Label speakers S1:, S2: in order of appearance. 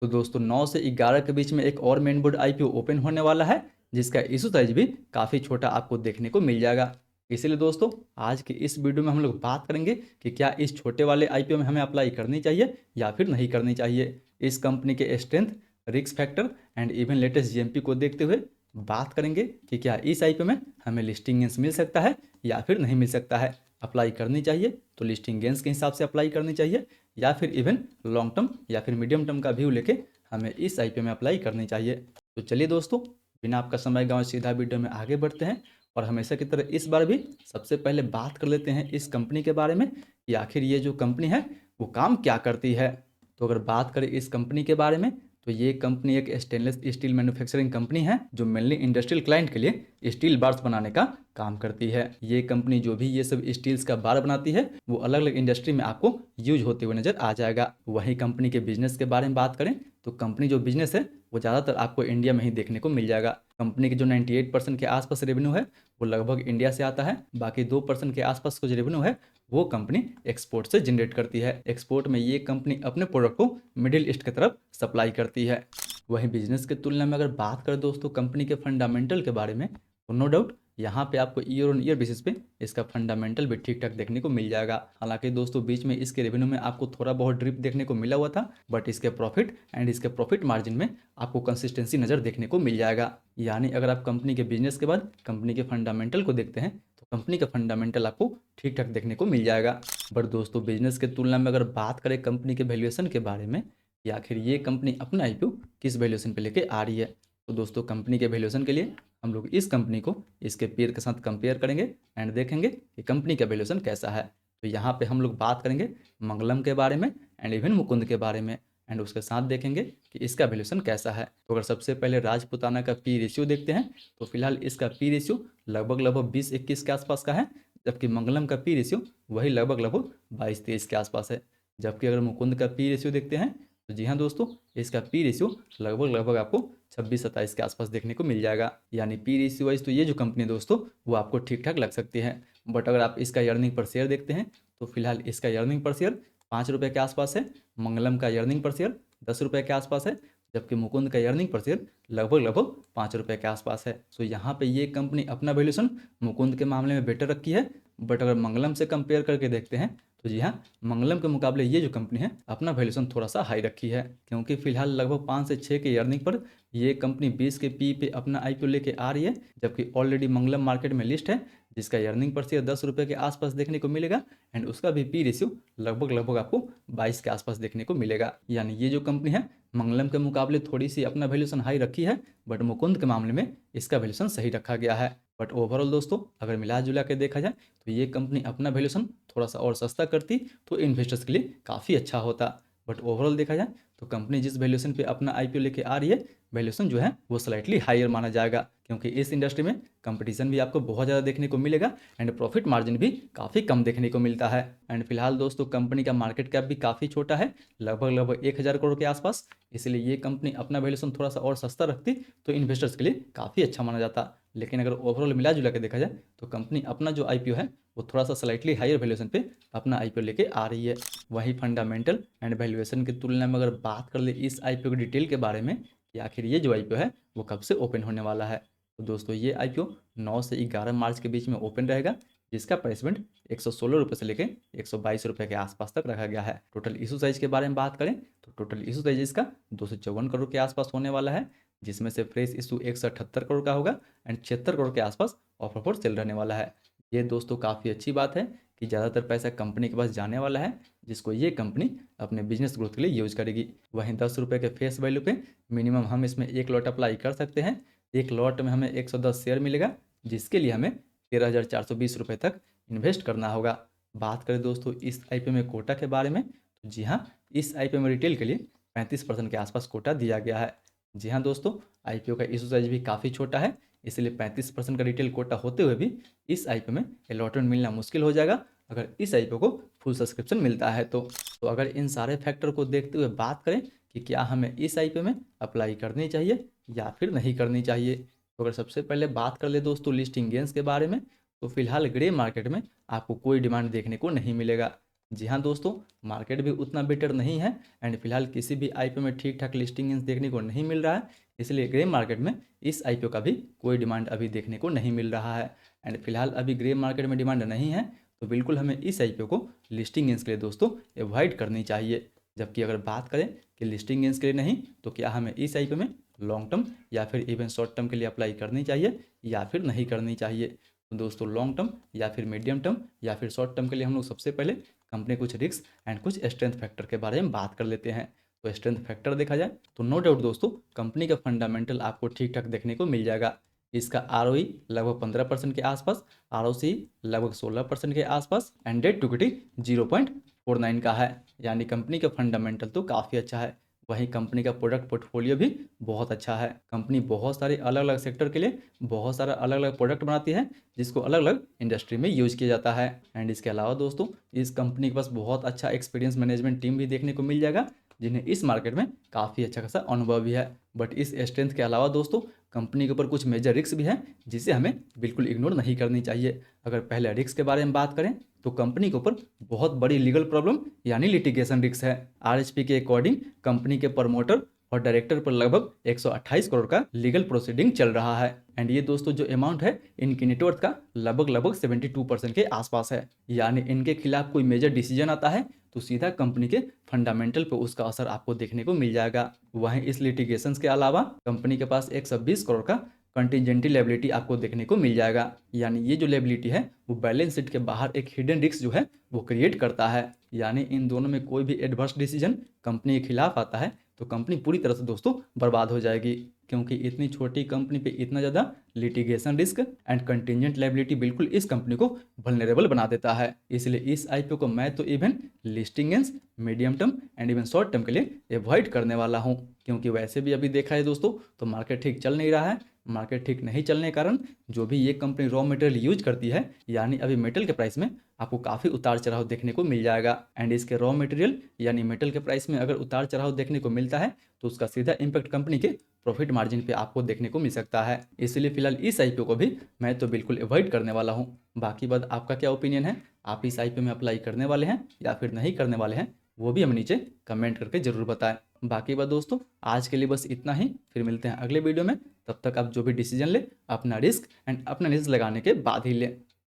S1: तो दोस्तों 9 से 11 के बीच में एक और मेन बोर्ड आईपीओ ओपन होने वाला है, जिसका इशू साइज भी काफ़ी छोटा आपको देखने को मिल जाएगा। इसीलिए दोस्तों आज की इस वीडियो में हम लोग बात करेंगे कि क्या इस छोटे वाले आईपीओ में हमें अप्लाई करनी चाहिए या फिर नहीं करनी चाहिए। इस कंपनी के strength, risk factor and even latest GMP को देखते हुए बात करेंगे कि क्या इस आईपीओ में हमें लिस्टिंग गेंस मिल सकता है या फिर नहीं मिल सकता है। अप्लाई करनी चाहिए तो लिस्टिंग गेंस के हिसाब से अप्लाई करनी चाहिए या फिर इवन लॉन्ग टर्म या फिर मीडियम टर्म का व्यू लेके हमें इस आईपीओ में अप्लाई करनी चाहिए। तो चलिए दोस्तों, बिना आपका समय गंवाए सीधा वीडियो में आगे बढ़ते हैं और हमेशा की तरह इस बार भी सबसे पहले बात कर लेते हैं इस कंपनी के बारे में कि आखिर ये जो कंपनी है वो काम क्या करती है। तो अगर बात करें इस कंपनी के बारे में तो ये कंपनी एक स्टेनलेस स्टील मैन्युफैक्चरिंग कंपनी है जो मेनली इंडस्ट्रियल क्लाइंट के लिए स्टील बार्स बनाने का काम करती है। ये कंपनी जो भी ये सब स्टील्स का बार बनाती है वो अलग अलग इंडस्ट्री में आपको यूज होते हुए नजर आ जाएगा। वहीं कंपनी के बिजनेस के बारे में बात करें तो कंपनी जो बिजनेस है वो ज़्यादातर आपको इंडिया में ही देखने को मिल जाएगा। कंपनी के जो 98% के आसपास रेवेन्यू है वो लगभग इंडिया से आता है। बाकी 2% के आसपास का जो रेवेन्यू है वो कंपनी एक्सपोर्ट से जनरेट करती है। एक्सपोर्ट में ये कंपनी अपने प्रोडक्ट को मिडिल ईस्ट की तरफ सप्लाई करती है। वहीं बिजनेस की तुलना में अगर बात करें दोस्तों कंपनी के फंडामेंटल के बारे में तो नो डाउट यहाँ पे आपको ईयर ऑन ईयर बेसिस पे इसका फंडामेंटल भी ठीक ठाक देखने को मिल जाएगा। हालांकि दोस्तों बीच में इसके रेवेन्यू में आपको थोड़ा बहुत ड्रिप देखने को मिला हुआ था, बट इसके प्रॉफिट एंड इसके प्रॉफिट मार्जिन में आपको कंसिस्टेंसी नज़र देखने को मिल जाएगा। यानी अगर आप कंपनी के बिजनेस के बाद कंपनी के फंडामेंटल को देखते हैं तो कंपनी का फंडामेंटल आपको ठीक ठाक देखने को मिल जाएगा। बट दोस्तों बिजनेस के तुलना में अगर बात करें कंपनी के वैल्यूएशन के बारे में कि आखिर ये कंपनी अपना आईपीओ किस वैल्यूएशन पे लेके आ रही है, तो दोस्तों कंपनी के वैल्यूएशन के लिए हम लोग इस कंपनी को इसके पीयर के साथ कंपेयर करेंगे एंड देखेंगे कि कंपनी का वैल्यूएशन कैसा है। तो यहाँ पे हम लोग बात करेंगे मंगलम के बारे में एंड इवन मुकुंद के बारे में एंड उसके साथ देखेंगे कि इसका वैल्यूएशन कैसा है। तो अगर सबसे पहले राजपुताना का पी रेशियो देखते हैं तो फिलहाल इसका पी रेशियो लगभग 20-21 के आसपास का है, जबकि मंगलम का पी रेशियो वही लगभग 22-23 के आसपास है। जबकि अगर मुकुंद का पी रेशियो देखते हैं तो जी हाँ दोस्तों, इसका पी रेशियो लगभग आपको 26-27 के आसपास देखने को मिल जाएगा। यानी पी रेशियो वाइज तो ये जो कंपनी दोस्तों वो आपको ठीक ठाक लग सकती है। बट अगर आप इसका अर्निंग पर शेयर देखते हैं तो फिलहाल इसका अर्निंग पर शेयर 5 रुपये के आसपास है, मंगलम का अर्निंग पर शेयर 10 रुपये के आसपास है, जबकि मुकुंद का अर्निंग पर शेयर लगभग 5 रुपये के आसपास है। सो यहाँ पे ये कंपनी अपना वैल्यूशन मुकुंद के मामले में बेटर रखी है। बट अगर मंगलम से कंपेयर करके देखते हैं तो जी हाँ, मंगलम के मुकाबले ये जो कंपनी है अपना वैल्यूशन थोड़ा सा हाई रखी है, क्योंकि फिलहाल लगभग 5 से 6 के अर्निंग पर ये कंपनी 20 के पी पे अपना आईपीओ लेके आ रही है। जबकि ऑलरेडी मंगलम मार्केट में लिस्ट है जिसका अर्निंग पर शेयर 10 रुपये के आसपास देखने को मिलेगा एंड उसका भी पी रेशियो लगभग आपको 22 के आसपास देखने को मिलेगा। यानी ये जो कंपनी है मंगलम के मुकाबले थोड़ी सी अपना वैल्यूशन हाई रखी है, बट मुकुंद के मामले में इसका वैल्यूशन सही रखा गया है। बट ओवरऑल दोस्तों अगर मिला जुला के देखा जाए तो ये कंपनी अपना वैल्यूशन थोड़ा सा और सस्ता करती तो इन्वेस्टर्स के लिए काफ़ी अच्छा होता। बट ओवरऑल देखा जाए तो कंपनी जिस वैल्यूशन पे अपना आईपीओ लेके आ रही है वैल्यूशन जो है वो स्लाइटली हायर माना जाएगा, क्योंकि इस इंडस्ट्री में कंपटीशन भी आपको बहुत ज़्यादा देखने को मिलेगा एंड प्रॉफिट मार्जिन भी काफ़ी कम देखने को मिलता है। एंड फिलहाल दोस्तों कंपनी का मार्केट कैप भी काफ़ी छोटा है, लगभग 1000 करोड़ के आसपास। इसलिए ये कंपनी अपना वैल्यूशन थोड़ा सा और सस्ता रखती तो इन्वेस्टर्स के लिए काफ़ी अच्छा माना जाता। लेकिन अगर ओवरऑल मिला जुला के देखा जाए तो कंपनी अपना जो आईपीओ है वो थोड़ा सा स्लाइटली हायर वैल्यूएशन पे अपना आईपीओ लेके आ रही है। वहीं फंडामेंटल एंड वैल्यूएशन की तुलना में अगर बात कर ले इस आईपीओ की डिटेल के बारे में कि आखिर ये जो आईपीओ है वो कब से ओपन होने वाला है, तो दोस्तों ये आईपीओ 9 से 11 मार्च के बीच में ओपन रहेगा, जिसका प्राइसमेंट 116 रुपये से लेकर 122 रुपये के आसपास तक रखा गया है। टोटल इशू साइज के बारे में बात करें तो टोटल इशू साइज इसका 254 करोड़ के आसपास होने वाला है, जिसमें से फ्रेश इशू 178 करोड़ का होगा एंड 76 करोड़ के आसपास ऑफर पर सेल रहने वाला है। ये दोस्तों काफ़ी अच्छी बात है कि ज़्यादातर पैसा कंपनी के पास जाने वाला है, जिसको ये कंपनी अपने बिजनेस ग्रोथ के लिए यूज करेगी। वहीं 10 रुपये के फेस वैल्यू पे मिनिमम हम इसमें एक लॉट अप्लाई कर सकते हैं। एक लॉट में हमें 110 शेयर मिलेगा, जिसके लिए हमें 13,420 रुपये तक इन्वेस्ट करना होगा। बात करें दोस्तों इस आईपीओ में कोटा के बारे में तो जी हाँ, इस आईपीओ में रिटेल के लिए 35% के आसपास कोटा दिया गया है। जी हाँ दोस्तों, आईपीओ का इशू साइज भी काफ़ी छोटा है, इसलिए 35% का रिटेल कोटा होते हुए भी इस आईपीओ में अलॉटमेंट मिलना मुश्किल हो जाएगा अगर इस आईपीओ को फुल सब्सक्रिप्शन मिलता है तो अगर इन सारे फैक्टर को देखते हुए बात करें कि क्या हमें इस आईपीओ में अप्लाई करनी चाहिए या फिर नहीं करनी चाहिए, तो अगर सबसे पहले बात कर ले दोस्तों लिस्टिंग गेंस के बारे में तो फिलहाल ग्रे मार्केट में आपको कोई डिमांड देखने को नहीं मिलेगा। जी हाँ दोस्तों, मार्केट भी उतना बेटर नहीं है एंड फिलहाल किसी भी आईपीओ में ठीक ठाक लिस्टिंग देखने को नहीं मिल रहा है। इसलिए ग्रे मार्केट में इस आईपीओ का भी कोई डिमांड अभी देखने को नहीं मिल रहा है। एंड फिलहाल अभी ग्रे मार्केट में डिमांड नहीं है, तो बिल्कुल हमें इस आईपीओ को लिस्टिंग गेंस के लिए दोस्तों एवॉइड करनी चाहिए। जबकि अगर बात करें कि लिस्टिंग गेंस के लिए नहीं, तो क्या हमें इस आईपीओ में लॉन्ग टर्म या फिर इवन शॉर्ट टर्म के लिए अप्लाई करनी चाहिए या फिर नहीं करनी चाहिए। तो दोस्तों लॉन्ग टर्म या फिर मीडियम टर्म या फिर शॉर्ट टर्म के लिए हम लोग सबसे पहले कंपनी कुछ रिस्क एंड कुछ स्ट्रेंथ फैक्टर के बारे में बात कर लेते हैं। तो स्ट्रेंथ फैक्टर देखा जाए तो नो डाउट दोस्तों कंपनी का फंडामेंटल आपको ठीक ठाक देखने को मिल जाएगा। इसका आरओई लगभग 15% के आसपास, आरओसी लगभग 16% के आसपास एंड डेट टू इक्विटी 0.49 का है। यानी कंपनी का फंडामेंटल तो काफ़ी अच्छा है। वहीं कंपनी का प्रोडक्ट पोर्टफोलियो भी बहुत अच्छा है। कंपनी बहुत सारे अलग अलग सेक्टर के लिए बहुत सारा अलग अलग प्रोडक्ट बनाती है जिसको अलग अलग इंडस्ट्री में यूज किया जाता है। एंड इसके अलावा दोस्तों इस कंपनी के पास बहुत अच्छा एक्सपीरियंस मैनेजमेंट टीम भी देखने को मिल जाएगा, जिन्हें इस मार्केट में काफ़ी अच्छा खासा अनुभव भी है। बट इस स्ट्रेंथ के अलावा दोस्तों कंपनी के ऊपर कुछ मेजर रिस्क भी हैं जिसे हमें बिल्कुल इग्नोर नहीं करनी चाहिए। अगर पहले रिस्क के बारे में बात करें तो कंपनी के ऊपर बहुत बड़ी लीगल प्रॉब्लम यानी लिटिगेशन रिस्क है। आरएचपी के अकॉर्डिंग कंपनी के प्रमोटर और डायरेक्टर पर लगभग 128 करोड़ का लीगल प्रोसीडिंग चल रहा है। एंड ये दोस्तों जो अमाउंट है इनकी नेटवर्थ का लगभग 72% के आसपास है। यानी इनके खिलाफ कोई मेजर डिसीजन आता है तो सीधा कंपनी के फंडामेंटल पे उसका असर आपको देखने को मिल जाएगा। वहीं इस लिटिगेशंस के अलावा कंपनी के पास 120 करोड़ का कंटिजेंटी लायबिलिटी आपको देखने को मिल जाएगा। यानी ये जो लायबिलिटी है वो बैलेंस शीट के बाहर एक हिडन रिस्क जो है वो क्रिएट करता है। यानी इन दोनों में कोई भी एडवर्स डिसीजन कंपनी के खिलाफ आता है तो कंपनी पूरी तरह से दोस्तों बर्बाद हो जाएगी, क्योंकि इतनी छोटी कंपनी पे इतना ज़्यादा litigation risk and contingent liability बिल्कुल इस कंपनी को वल्नरेबल बना देता है। इसलिए इस आईपीओ को मैं तो even listing gains medium term and even short term के लिए अवॉइड करने वाला हूँ, क्योंकि वैसे भी अभी देखा है दोस्तों तो मार्केट ठीक चल नहीं रहा है। मार्केट ठीक नहीं चलने के कारण जो भी ये कंपनी रॉ मटेरियल यूज करती है, यानी अभी मेटल के प्राइस में आपको काफ़ी उतार चढ़ाव देखने को मिल जाएगा। एंड इसके रॉ मटेरियल यानी मेटल के प्राइस में अगर उतार चढ़ाव देखने को मिलता है तो उसका सीधा इम्पैक्ट कंपनी के प्रॉफिट मार्जिन पे आपको देखने को मिल सकता है। इसलिए फिलहाल इस आईपीओ को भी मैं तो बिल्कुल अवॉइड करने वाला हूँ। बाकी बात आपका क्या ओपिनियन है, आप इस आईपीओ में अप्लाई करने वाले हैं या फिर नहीं करने वाले हैं, वो भी हमें नीचे कमेंट करके जरूर बताएं। बाकी बात दोस्तों आज के लिए बस इतना ही, फिर मिलते हैं अगले वीडियो में। तब तक आप जो भी डिसीजन ले अपना रिस्क एंड अपना रिस्क लगाने के बाद ही लें।